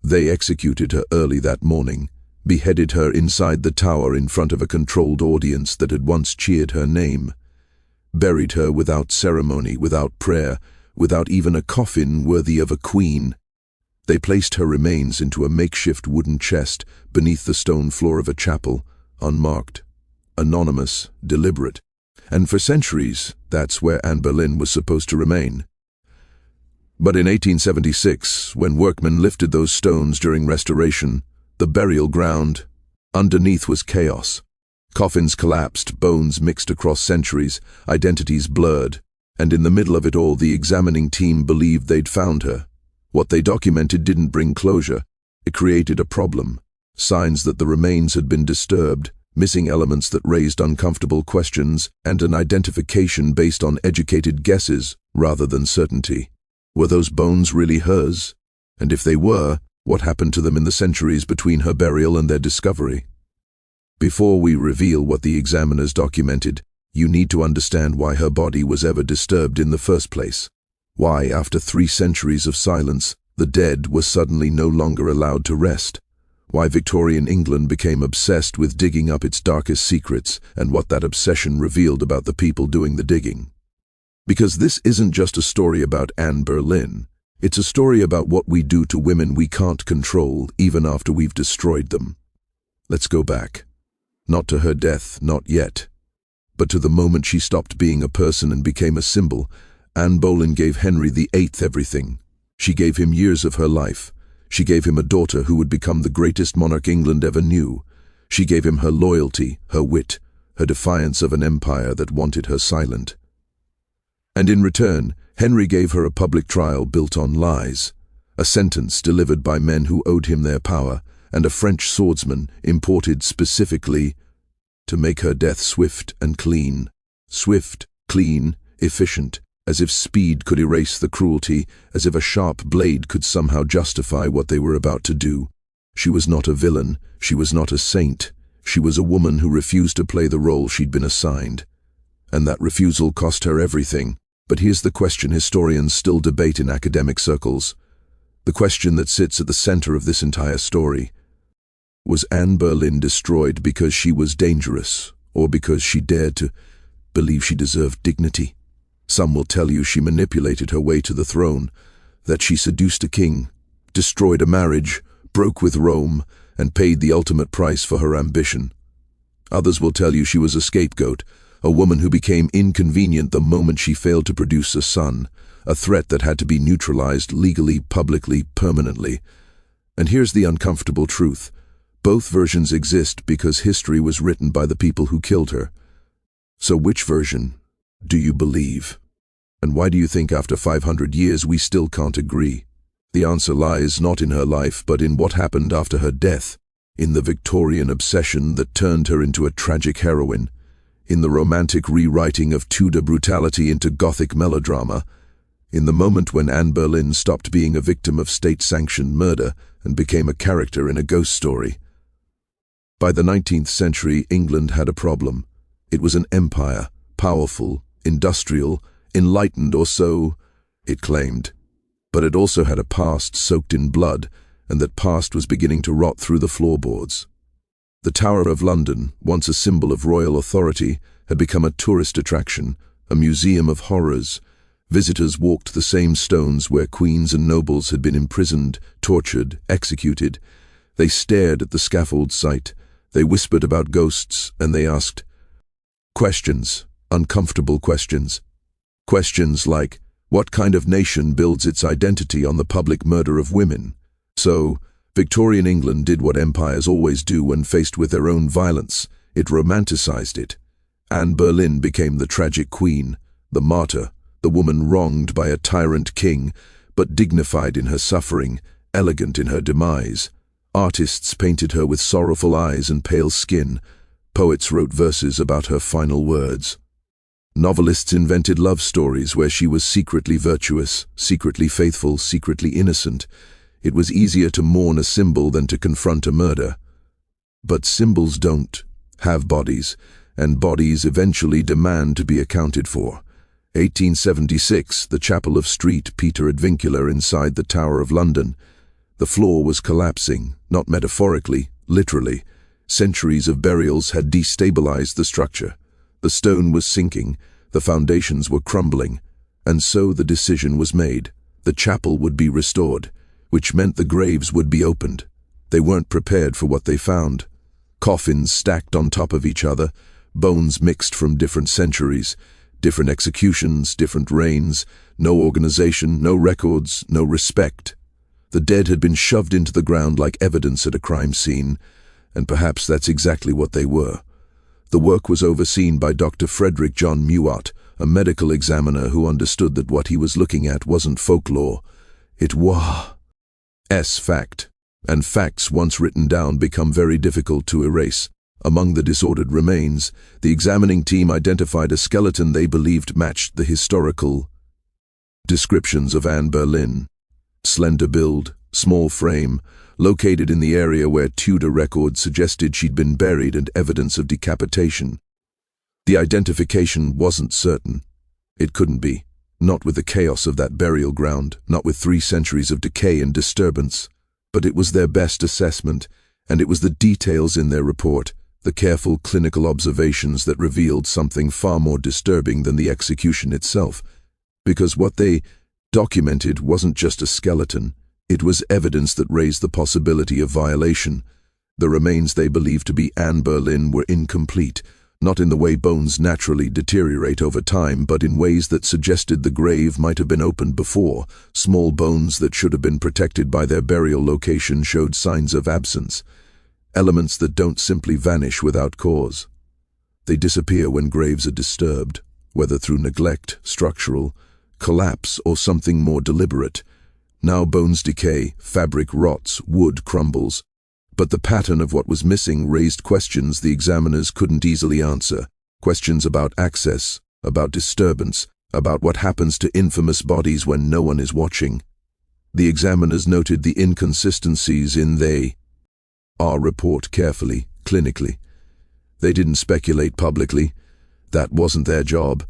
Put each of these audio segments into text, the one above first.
They executed her early that morning, beheaded her inside the tower in front of a controlled audience that had once cheered her name, buried her without ceremony, without prayer, without even a coffin worthy of a queen. They placed her remains into a makeshift wooden chest beneath the stone floor of a chapel, unmarked, anonymous, deliberate. And for centuries, that's where Anne Boleyn was supposed to remain. But in 1876, when workmen lifted those stones during restoration, the burial ground underneath was chaos. Coffins collapsed, bones mixed across centuries, identities blurred, and in the middle of it all, the examining team believed they'd found her. What they documented didn't bring closure. It created a problem. Signs that the remains had been disturbed, missing elements that raised uncomfortable questions, and an identification based on educated guesses rather than certainty. Were those bones really hers? And if they were, what happened to them in the centuries between her burial and their discovery? Before we reveal what the examiners documented, you need to understand why her body was ever disturbed in the first place. Why, after 3 centuries of silence, the dead were suddenly no longer allowed to rest. Why Victorian England became obsessed with digging up its darkest secrets, and what that obsession revealed about the people doing the digging. Because this isn't just a story about Anne Boleyn. It's a story about what we do to women we can't control, even after we've destroyed them. Let's go back. Not to her death, not yet. But to the moment she stopped being a person and became a symbol. Anne Boleyn gave Henry VIII everything. She gave him years of her life. She gave him a daughter who would become the greatest monarch England ever knew. She gave him her loyalty, her wit, her defiance of an empire that wanted her silent. And in return, Henry gave her a public trial built on lies, a sentence delivered by men who owed him their power, and a French swordsman imported specifically to make her death swift and clean. Swift, clean, efficient, as if speed could erase the cruelty, as if a sharp blade could somehow justify what they were about to do. She was not a villain, she was not a saint, she was a woman who refused to play the role she'd been assigned. And that refusal cost her everything. But here's the question historians still debate in academic circles. The question that sits at the center of this entire story. Was Anne Boleyn destroyed because she was dangerous, or because she dared to believe she deserved dignity? Some will tell you she manipulated her way to the throne, that she seduced a king, destroyed a marriage, broke with Rome, and paid the ultimate price for her ambition. Others will tell you she was a scapegoat, a woman who became inconvenient the moment she failed to produce a son, a threat that had to be neutralized legally, publicly, permanently. And here's the uncomfortable truth. Both versions exist because history was written by the people who killed her. So which version do you believe? And why do you think after 500 years we still can't agree? The answer lies not in her life, but in what happened after her death, in the Victorian obsession that turned her into a tragic heroine, in the romantic rewriting of Tudor brutality into Gothic melodrama, in the moment when Anne Boleyn stopped being a victim of state-sanctioned murder and became a character in a ghost story. By the 19th century, England had a problem. It was an empire, powerful, industrial, enlightened, or so it claimed. But it also had a past soaked in blood, and that past was beginning to rot through the floorboards. The Tower of London, once a symbol of royal authority, had become a tourist attraction, a museum of horrors. Visitors walked the same stones where queens and nobles had been imprisoned, tortured, executed. They stared at the scaffold site, they whispered about ghosts, and they asked questions, uncomfortable questions. Questions like, what kind of nation builds its identity on the public murder of women? So, Victorian England did what empires always do when faced with their own violence. It romanticized it. Anne Boleyn became the tragic queen, the martyr, the woman wronged by a tyrant king, but dignified in her suffering, elegant in her demise. Artists painted her with sorrowful eyes and pale skin. Poets wrote verses about her final words. Novelists invented love stories where she was secretly virtuous, secretly faithful, secretly innocent. It was easier to mourn a symbol than to confront a murder. But symbols don't have bodies, and bodies eventually demand to be accounted for. 1876, the chapel of St. Peter ad Vincula inside the Tower of London. The floor was collapsing, not metaphorically, literally. Centuries of burials had destabilized the structure. The stone was sinking, the foundations were crumbling, and so the decision was made. The chapel would be restored, which meant the graves would be opened. They weren't prepared for what they found. Coffins stacked on top of each other, bones mixed from different centuries, different executions, different reigns, no organization, no records, no respect. The dead had been shoved into the ground like evidence at a crime scene, and perhaps that's exactly what they were. The work was overseen by Dr. Frederick John Mewat, a medical examiner who understood that what he was looking at wasn't folklore. It was fact, and facts once written down become very difficult to erase. Among the disordered remains, the examining team identified a skeleton they believed matched the historical descriptions of Anne Boleyn. Slender build, small frame, located in the area where Tudor records suggested she'd been buried and evidence of decapitation. The identification wasn't certain. It couldn't be. Not with the chaos of that burial ground, not with 3 centuries of decay and disturbance. But it was their best assessment, and it was the details in their report, the careful clinical observations that revealed something far more disturbing than the execution itself. Because what they documented wasn't just a skeleton, it was evidence that raised the possibility of violation. The remains they believed to be Anne Boleyn were incomplete, not in the way bones naturally deteriorate over time, but in ways that suggested the grave might have been opened before. Small bones that should have been protected by their burial location showed signs of absence, elements that don't simply vanish without cause. They disappear when graves are disturbed, whether through neglect, structural collapse, or something more deliberate. Now bones decay, fabric rots, wood crumbles. But the pattern of what was missing raised questions the examiners couldn't easily answer. Questions about access, about disturbance, about what happens to infamous bodies when no one is watching. The examiners noted the inconsistencies in our report carefully, clinically. They didn't speculate publicly. That wasn't their job.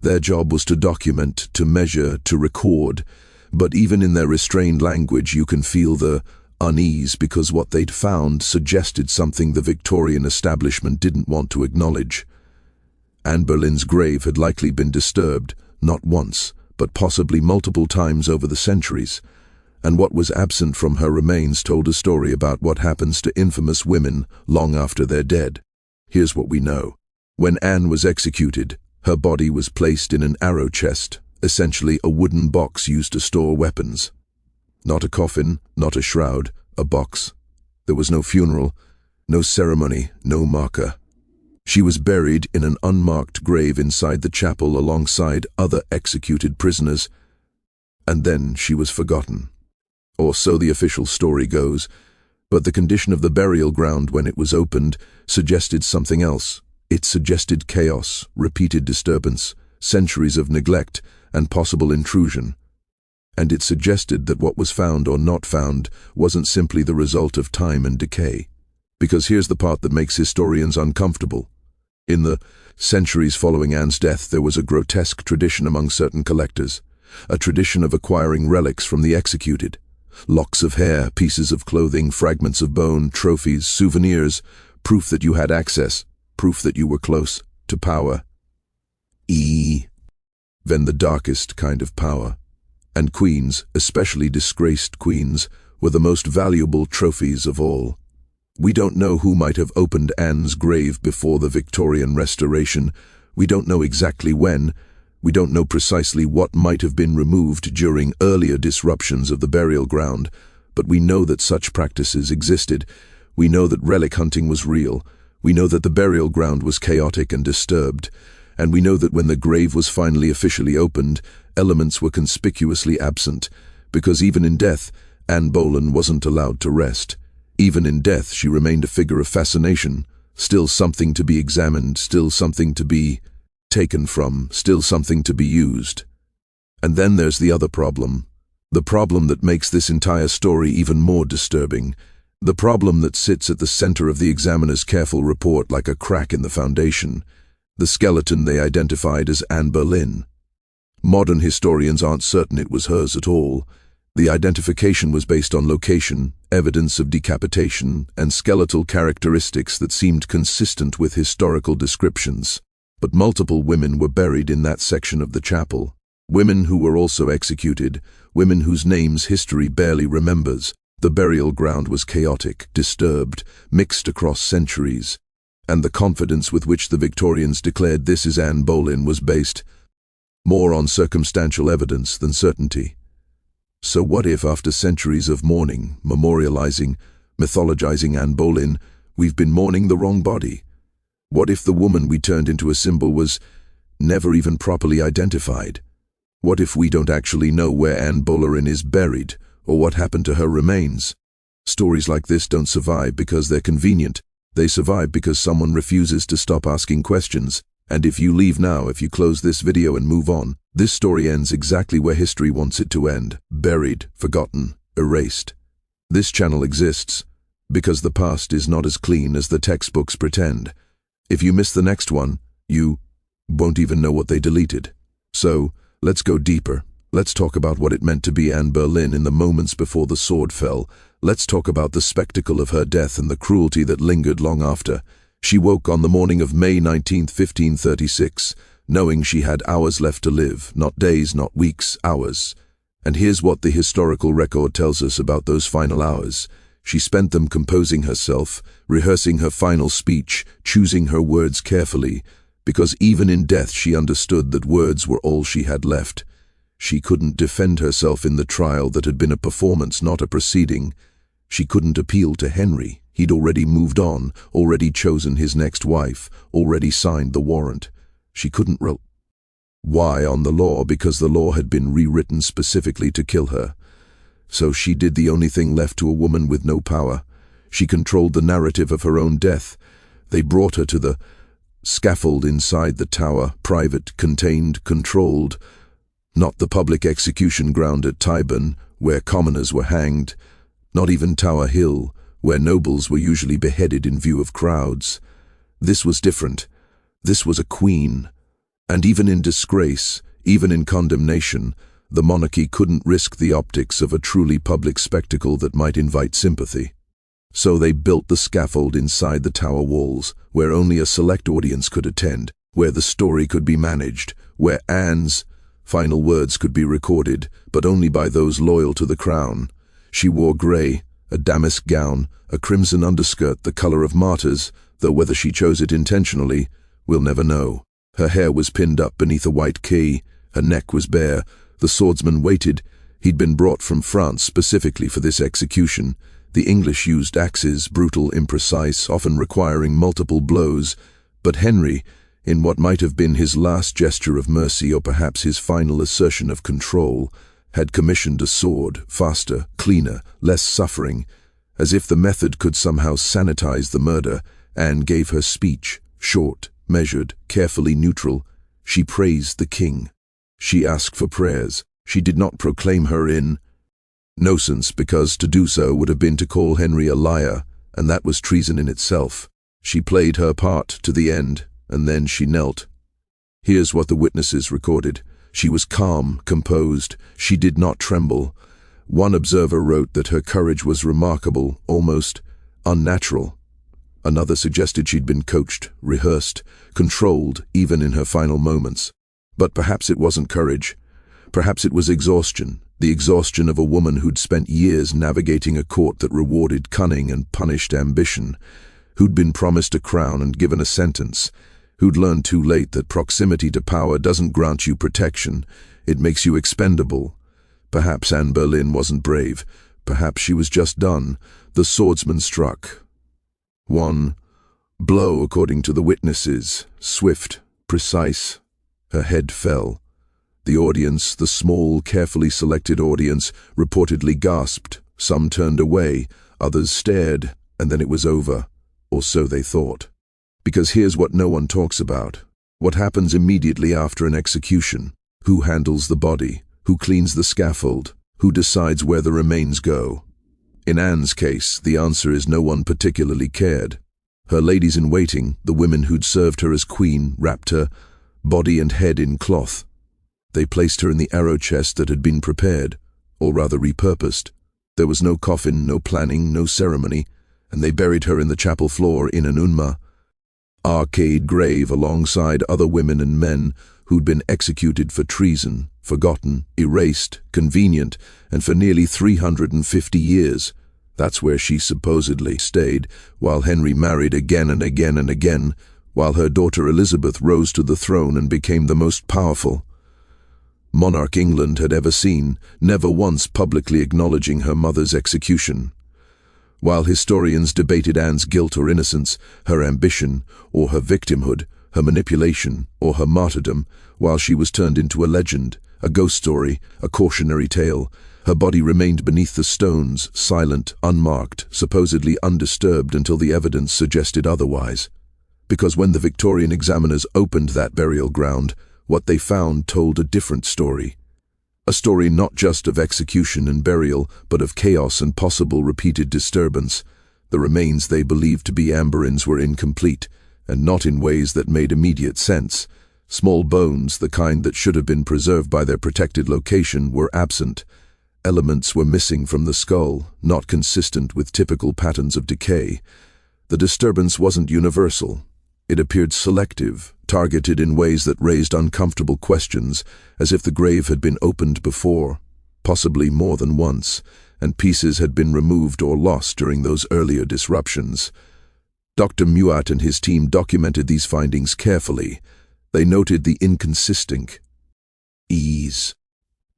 Their job was to document, to measure, to record. But even in their restrained language you can feel the unease because what they'd found suggested something the Victorian establishment didn't want to acknowledge. Anne Boleyn's grave had likely been disturbed, not once, but possibly multiple times over the centuries, and what was absent from her remains told a story about what happens to infamous women long after they're dead. Here's what we know. When Anne was executed, her body was placed in an arrow chest, essentially a wooden box used to store weapons. Not a coffin, not a shroud, a box. There was no funeral, no ceremony, no marker. She was buried in an unmarked grave inside the chapel alongside other executed prisoners, and then she was forgotten. Or so the official story goes, but the condition of the burial ground when it was opened suggested something else. It suggested chaos, repeated disturbance, centuries of neglect, and possible intrusion. And it suggested that what was found or not found wasn't simply the result of time and decay. Because here's the part that makes historians uncomfortable. In the centuries following Anne's death, there was a grotesque tradition among certain collectors, a tradition of acquiring relics from the executed. Locks of hair, pieces of clothing, fragments of bone, trophies, souvenirs, proof that you had access, proof that you were close to power. Then the darkest kind of power. And queens, especially disgraced queens, were the most valuable trophies of all. We don't know who might have opened Anne's grave before the Victorian Restoration. We don't know exactly when. We don't know precisely what might have been removed during earlier disruptions of the burial ground, but we know that such practices existed. We know that relic hunting was real. We know that the burial ground was chaotic and disturbed. And we know that when the grave was finally officially opened, elements were conspicuously absent, because even in death, Anne Boleyn wasn't allowed to rest. Even in death, she remained a figure of fascination, still something to be examined, still something to be taken from, still something to be used. And then there's the other problem, the problem that makes this entire story even more disturbing, the problem that sits at the center of the examiner's careful report like a crack in the foundation, the skeleton they identified as Anne Boleyn. Modern historians aren't certain it was hers at all. The identification was based on location, evidence of decapitation, and skeletal characteristics that seemed consistent with historical descriptions. But multiple women were buried in that section of the chapel. Women who were also executed, women whose names history barely remembers. The burial ground was chaotic, disturbed, mixed across centuries. And the confidence with which the Victorians declared this is Anne Boleyn was based more on circumstantial evidence than certainty. So what if, after centuries of mourning, memorializing, mythologizing Anne Boleyn, we've been mourning the wrong body? What if the woman we turned into a symbol was never even properly identified? What if we don't actually know where Anne Boleyn is buried, or what happened to her remains? Stories like this don't survive because they're convenient. They survive because someone refuses to stop asking questions. And if you leave now, if you close this video and move on, this story ends exactly where history wants it to end: buried, forgotten, erased. This channel exists because the past is not as clean as the textbooks pretend. If you miss the next one, you won't even know what they deleted. So, let's go deeper. Let's talk about what it meant to be Anne Boleyn in the moments before the sword fell. Let's talk about the spectacle of her death and the cruelty that lingered long after. She woke on the morning of May 19, 1536, knowing she had hours left to live, not days, not weeks, hours. And here's what the historical record tells us about those final hours. She spent them composing herself, rehearsing her final speech, choosing her words carefully, because even in death she understood that words were all she had left. She couldn't defend herself in the trial that had been a performance, not a proceeding. She couldn't appeal to Henry. He'd already moved on, already chosen his next wife, already signed the warrant. She couldn't rely on the law because the law had been rewritten specifically to kill her. So she did the only thing left to a woman with no power. She controlled the narrative of her own death. They brought her to the scaffold inside the tower, private, contained, controlled. Not the public execution ground at Tyburn, where commoners were hanged. Not even Tower Hill, where nobles were usually beheaded in view of crowds. This was different. This was a queen. And even in disgrace, even in condemnation, the monarchy couldn't risk the optics of a truly public spectacle that might invite sympathy. So they built the scaffold inside the tower walls, where only a select audience could attend, where the story could be managed, where Anne's final words could be recorded, but only by those loyal to the crown. She wore grey, a damask gown, a crimson underskirt the colour of martyrs, though whether she chose it intentionally, we'll never know. Her hair was pinned up beneath a white key, her neck was bare. The swordsman waited. He'd been brought from France specifically for this execution. The English used axes, brutal, imprecise, often requiring multiple blows. But Henry, in what might have been his last gesture of mercy or perhaps his final assertion of control, had commissioned a sword, faster, cleaner, less suffering. As if the method could somehow sanitize the murder, Anne gave her speech, short, measured, carefully neutral. She praised the king. She asked for prayers. She did not proclaim her innocence, because to do so would have been to call Henry a liar, and that was treason in itself. She played her part to the end, and then she knelt. Here's what the witnesses recorded. She was calm, composed. She did not tremble. One observer wrote that her courage was remarkable, almost unnatural. Another suggested she'd been coached, rehearsed, controlled, even in her final moments. But perhaps it wasn't courage. Perhaps it was exhaustion, the exhaustion of a woman who'd spent years navigating a court that rewarded cunning and punished ambition, who'd been promised a crown and given a sentence, who'd learned too late that proximity to power doesn't grant you protection, it makes you expendable. Perhaps Anne Boleyn wasn't brave. Perhaps she was just done. The swordsman struck. One blow, according to the witnesses, swift, precise. Her head fell. The audience, the small, carefully selected audience, reportedly gasped. Some turned away, others stared, and then it was over. Or so they thought. Because here's what no one talks about. What happens immediately after an execution? Who handles the body? Who cleans the scaffold? Who decides where the remains go? In Anne's case, the answer is no one particularly cared. Her ladies-in-waiting, the women who'd served her as queen, wrapped her body and head in cloth. They placed her in the arrow chest that had been prepared. or rather repurposed. There was no coffin, no planning, no ceremony, and they buried her in the chapel floor in an unmarked grave alongside other women and men who'd been executed for treason, forgotten, erased, convenient, and for nearly 350 years. That's where she supposedly stayed, while Henry married again and again and again, while her daughter Elizabeth rose to the throne and became the most powerful monarch England had ever seen, never once publicly acknowledging her mother's execution. While historians debated Anne's guilt or innocence, her ambition or her victimhood, her manipulation or her martyrdom, while she was turned into a legend, a ghost story, a cautionary tale, her body remained beneath the stones, silent, unmarked, supposedly undisturbed until the evidence suggested otherwise. Because when the Victorian examiners opened that burial ground, what they found told a different story. A story not just of execution and burial, but of chaos and possible repeated disturbance. The remains they believed to be Anne Boleyn's were incomplete, and not in ways that made immediate sense. Small bones, the kind that should have been preserved by their protected location, were absent. Elements were missing from the skull, not consistent with typical patterns of decay. The disturbance wasn't universal. It appeared selective, targeted in ways that raised uncomfortable questions, as if the grave had been opened before, possibly more than once, and pieces had been removed or lost during those earlier disruptions. Dr. Mewat and his team documented these findings carefully. They noted the inconsistencies.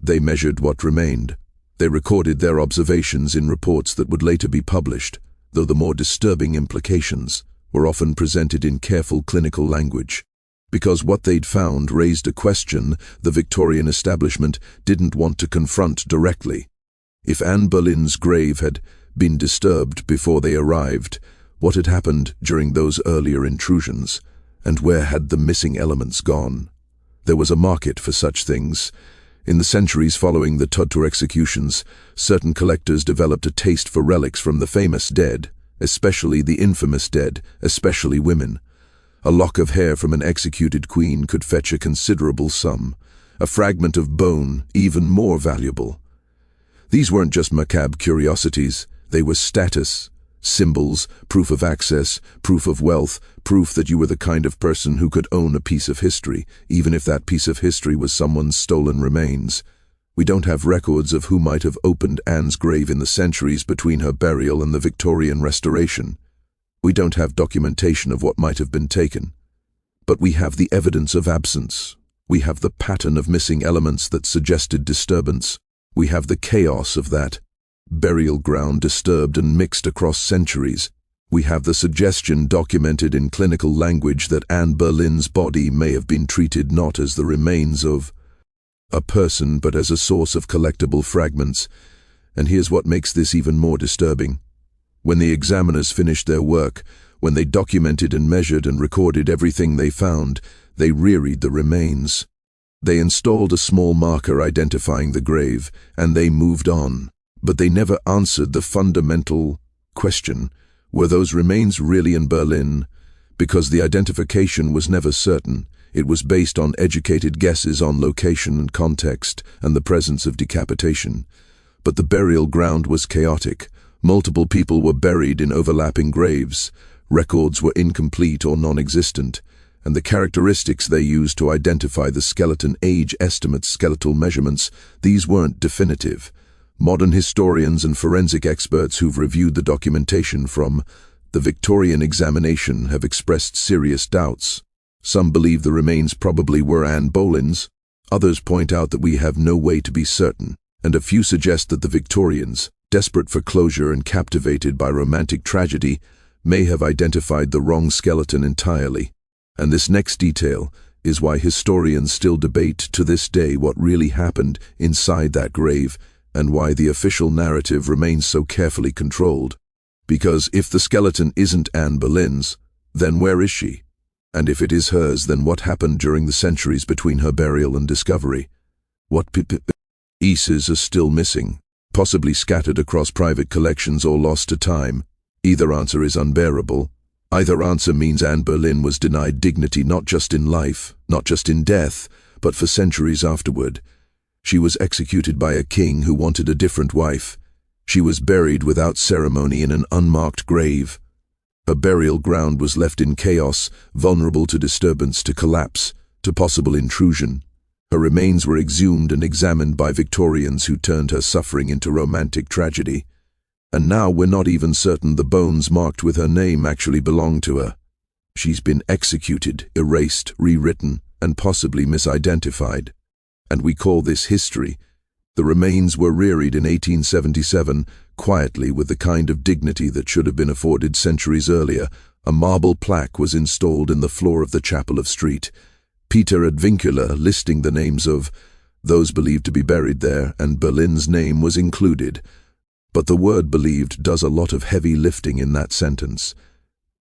They measured what remained. They recorded their observations in reports that would later be published, though the more disturbing implications were often presented in careful clinical language. Because what they'd found raised a question the Victorian establishment didn't want to confront directly. If Anne Boleyn's grave had been disturbed before they arrived, what had happened during those earlier intrusions, and where had the missing elements gone? There was a market for such things. In the centuries following the Tudor executions, certain collectors developed a taste for relics from the famous dead, especially the infamous dead, especially women. A lock of hair from an executed queen could fetch a considerable sum, a fragment of bone even more valuable. These weren't just macabre curiosities, they were status, symbols, proof of access, proof of wealth, proof that you were the kind of person who could own a piece of history, even if that piece of history was someone's stolen remains. We don't have records of who might have opened Anne's grave in the centuries between her burial and the Victorian Restoration. We don't have documentation of what might have been taken. But we have the evidence of absence. We have the pattern of missing elements that suggested disturbance. We have the chaos of that burial ground disturbed and mixed across centuries. We have the suggestion documented in clinical language that Anne Boleyn's body may have been treated not as the remains of a person but as a source of collectible fragments. And here's what makes this even more disturbing. When the examiners finished their work, when they documented and measured and recorded everything they found, they reread the remains. They installed a small marker identifying the grave, and they moved on. But they never answered the fundamental question: were those remains really in Berlin? Because the identification was never certain. It was based on educated guesses on location and context and the presence of decapitation. But the burial ground was chaotic. Multiple people were buried in overlapping graves. Records were incomplete or non-existent, and the characteristics they used to identify the skeleton, age estimates, skeletal measurements, these weren't definitive. Modern historians and forensic experts who've reviewed the documentation from the Victorian examination have expressed serious doubts. Some believe the remains probably were Anne Boleyn's. Others point out that we have no way to be certain, and a few suggest that the Victorians, desperate for closure and captivated by romantic tragedy, may have identified the wrong skeleton entirely. And this next detail is why historians still debate to this day what really happened inside that grave, and why the official narrative remains so carefully controlled. Because if the skeleton isn't Anne Boleyn's, then where is she? And if it is hers, then what happened during the centuries between her burial and discovery? What pieces are still missing, possibly scattered across private collections or lost to time? Either answer is unbearable. Either answer means Anne Boleyn was denied dignity not just in life, not just in death, but for centuries afterward. She was executed by a king who wanted a different wife. She was buried without ceremony in an unmarked grave. Her burial ground was left in chaos, vulnerable to disturbance, to collapse, to possible intrusion. Her remains were exhumed and examined by Victorians who turned her suffering into romantic tragedy. And now we're not even certain the bones marked with her name actually belong to her. She's been executed, erased, rewritten, and possibly misidentified. And we call this history. The remains were reared in 1877, quietly, with the kind of dignity that should have been afforded centuries earlier. A marble plaque was installed in the floor of the chapel of Street. Peter ad Vincula, listing the names of those believed to be buried there, and Boleyn's name was included. But the word believed does a lot of heavy lifting in that sentence.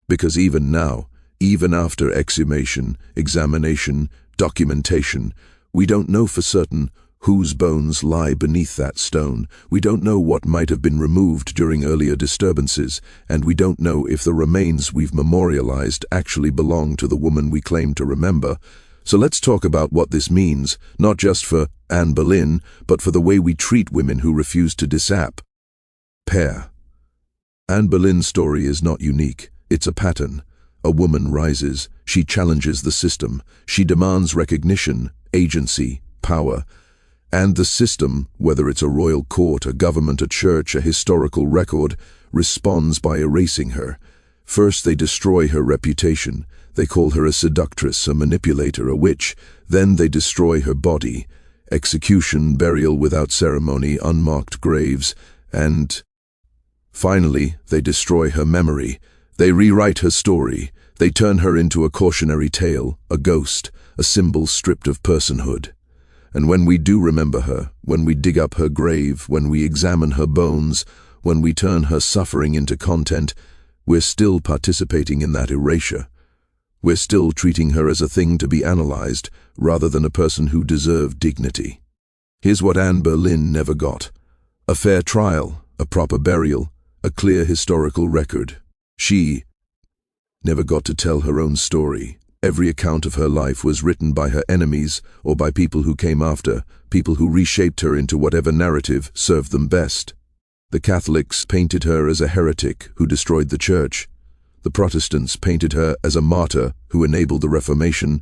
Because even now, even after exhumation, examination, documentation, we don't know for certain whose bones lie beneath that stone. We don't know what might have been removed during earlier disturbances, and we don't know if the remains we've memorialized actually belong to the woman we claim to remember. So let's talk about what this means, not just for Anne Boleyn, but for the way we treat women who refuse to disappear. Anne Boleyn's story is not unique. It's a pattern. A woman rises. She challenges the system. She demands recognition, agency, power. And the system, whether it's a royal court, a government, a church, a historical record, responds by erasing her. First, they destroy her reputation. They call her a seductress, a manipulator, a witch. Then they destroy her body. Execution, burial without ceremony, unmarked graves, and finally, they destroy her memory. They rewrite her story. They turn her into a cautionary tale, a ghost, a symbol stripped of personhood. And when we do remember her, when we dig up her grave, when we examine her bones, when we turn her suffering into content, we're still participating in that erasure. We're still treating her as a thing to be analyzed, rather than a person who deserved dignity. Here's what Anne Boleyn never got: a fair trial, a proper burial, a clear historical record. She never got to tell her own story. Every account of her life was written by her enemies or by people who came after, people who reshaped her into whatever narrative served them best. The Catholics painted her as a heretic who destroyed the church. The Protestants painted her as a martyr who enabled the Reformation.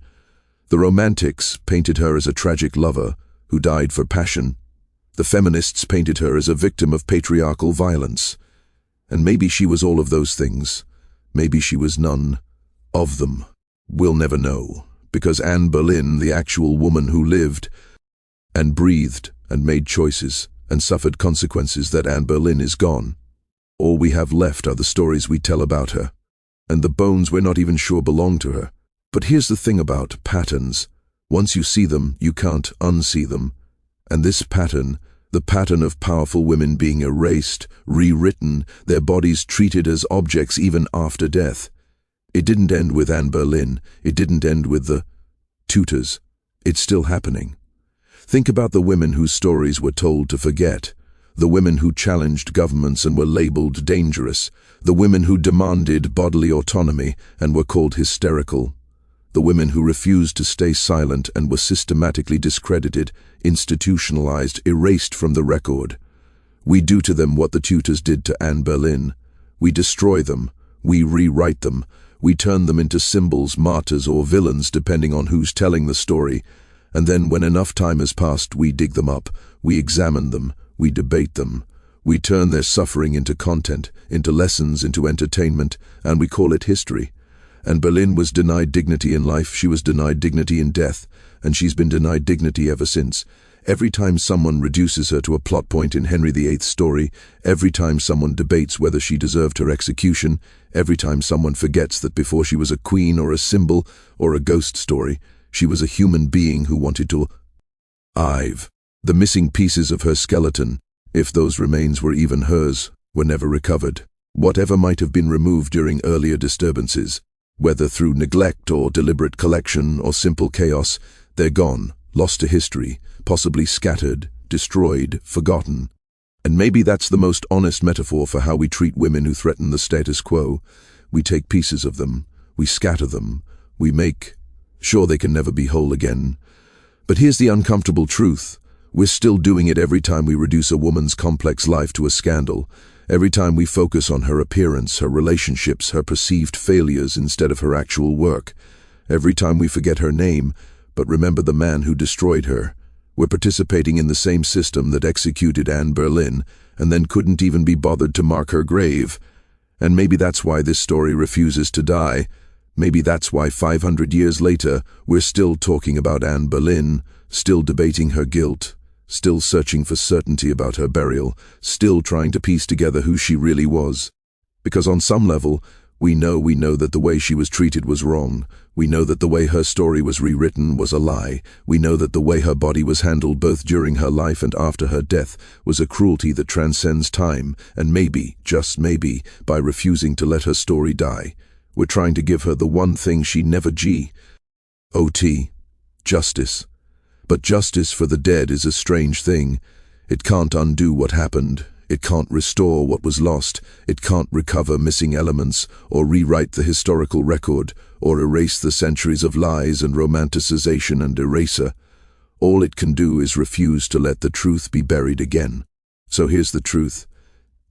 The Romantics painted her as a tragic lover who died for passion. The feminists painted her as a victim of patriarchal violence. And maybe she was all of those things. Maybe she was none of them. We'll never know, because Anne Boleyn, the actual woman who lived and breathed and made choices and suffered consequences, that Anne Boleyn is gone. All we have left are the stories we tell about her, and the bones we're not even sure belong to her. But here's the thing about patterns. Once you see them, you can't unsee them. And this pattern, the pattern of powerful women being erased, rewritten, their bodies treated as objects even after death. It didn't end with Anne Boleyn. It didn't end with the Tudors. It's still happening. Think about the women whose stories were told to forget, the women who challenged governments and were labeled dangerous, the women who demanded bodily autonomy and were called hysterical, the women who refused to stay silent and were systematically discredited, institutionalized, erased from the record. We do to them what the Tudors did to Anne Boleyn. We destroy them. We rewrite them. We turn them into symbols, martyrs, or villains, depending on who's telling the story. And then, when enough time has passed, we dig them up, we examine them, we debate them. We turn their suffering into content, into lessons, into entertainment, and we call it history. And Boleyn was denied dignity in life, she was denied dignity in death, and she's been denied dignity ever since. Every time someone reduces her to a plot point in Henry VIII's story, every time someone debates whether she deserved her execution, every time someone forgets that before she was a queen or a symbol or a ghost story, she was a human being who wanted to live. The missing pieces of her skeleton, if those remains were even hers, were never recovered. Whatever might have been removed during earlier disturbances, whether through neglect or deliberate collection or simple chaos, they're gone, lost to history, possibly scattered, destroyed, forgotten. And maybe that's the most honest metaphor for how we treat women who threaten the status quo. We take pieces of them, we scatter them, we make sure they can never be whole again. But here's the uncomfortable truth. We're still doing it every time we reduce a woman's complex life to a scandal, every time we focus on her appearance, her relationships, her perceived failures instead of her actual work, every time we forget her name, but remember the man who destroyed her. We're participating in the same system that executed Anne Boleyn and then couldn't even be bothered to mark her grave. And maybe that's why this story refuses to die. Maybe that's why 500 years later, we're still talking about Anne Boleyn, still debating her guilt, still searching for certainty about her burial, still trying to piece together who she really was. Because on some level, we know that the way she was treated was wrong. We know that the way her story was rewritten was a lie. We know that the way her body was handled both during her life and after her death was a cruelty that transcends time, and maybe, just maybe, by refusing to let her story die, we're trying to give her the one thing she never justice. But justice for the dead is a strange thing. It can't undo what happened. It can't restore what was lost. It can't recover missing elements, or rewrite the historical record, or erase the centuries of lies and romanticization and eraser. All it can do is refuse to let the truth be buried again. So here's the truth.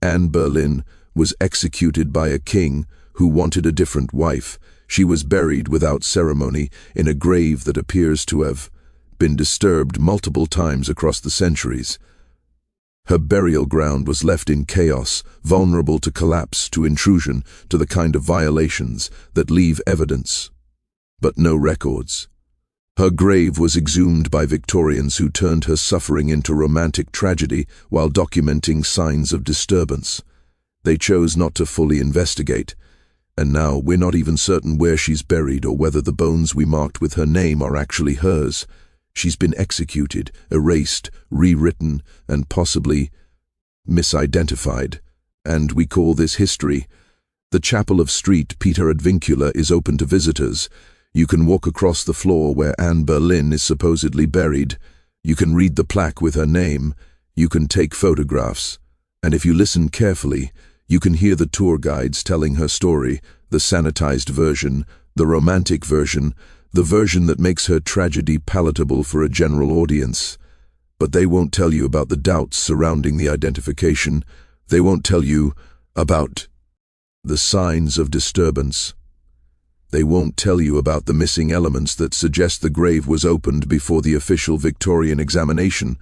Anne Boleyn was executed by a king who wanted a different wife. She was buried without ceremony in a grave that appears to have been disturbed multiple times across the centuries. Her burial ground was left in chaos, vulnerable to collapse, to intrusion, to the kind of violations that leave evidence, but no records. Her grave was exhumed by Victorians who turned her suffering into romantic tragedy while documenting signs of disturbance. They chose not to fully investigate, and now we're not even certain where she's buried or whether the bones we marked with her name are actually hers. She's been executed, erased, rewritten, and possibly misidentified. And we call this history. The chapel of St. Peter ad Vincula is open to visitors. You can walk across the floor where Anne Boleyn is supposedly buried. You can read the plaque with her name. You can take photographs. And if you listen carefully, you can hear the tour guides telling her story, the sanitized version, the romantic version, the version that makes her tragedy palatable for a general audience. But they won't tell you about the doubts surrounding the identification. They won't tell you about the signs of disturbance. They won't tell you about the missing elements that suggest the grave was opened before the official Victorian examination,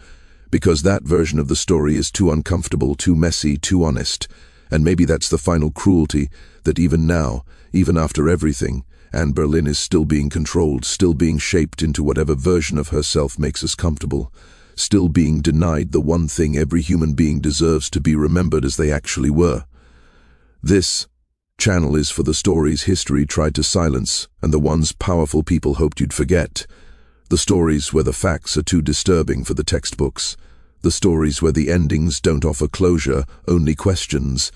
because that version of the story is too uncomfortable, too messy, too honest. And maybe that's the final cruelty, that even now, even after everything, Anne Boleyn is still being controlled, still being shaped into whatever version of herself makes us comfortable, still being denied the one thing every human being deserves, to be remembered as they actually were. This channel is for the stories history tried to silence and the ones powerful people hoped you'd forget. The stories where the facts are too disturbing for the textbooks. The stories where the endings don't offer closure, only questions.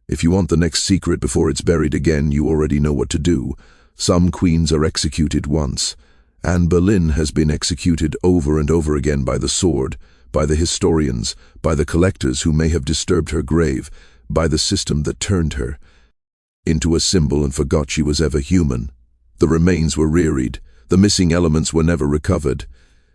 If you want the next secret before it's buried again, you already know what to do. Some queens are executed once. Anne Boleyn has been executed over and over again by the sword, by the historians, by the collectors who may have disturbed her grave, by the system that turned her into a symbol and forgot she was ever human. The remains were rearied, the missing elements were never recovered,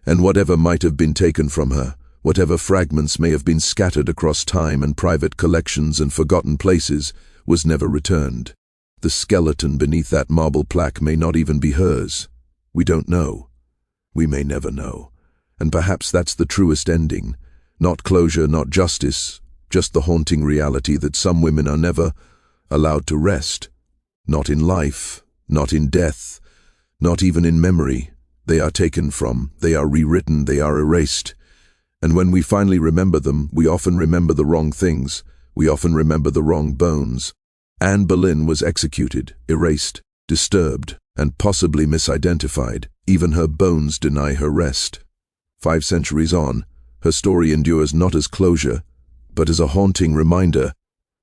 and whatever might have been taken from her, whatever fragments may have been scattered across time and private collections and forgotten places, was never returned. The skeleton beneath that marble plaque may not even be hers. We don't know. We may never know. And perhaps that's the truest ending. Not closure, not justice, just the haunting reality that some women are never allowed to rest. Not in life, not in death, not even in memory. They are taken from, they are rewritten, they are erased. And when we finally remember them, we often remember the wrong things. We often remember the wrong bones. Anne Boleyn was executed, erased, disturbed, and possibly misidentified. Even her bones deny her rest. 5 centuries on, her story endures not as closure, but as a haunting reminder.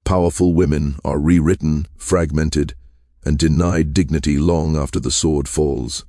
Powerful women are rewritten, fragmented, and denied dignity long after the sword falls.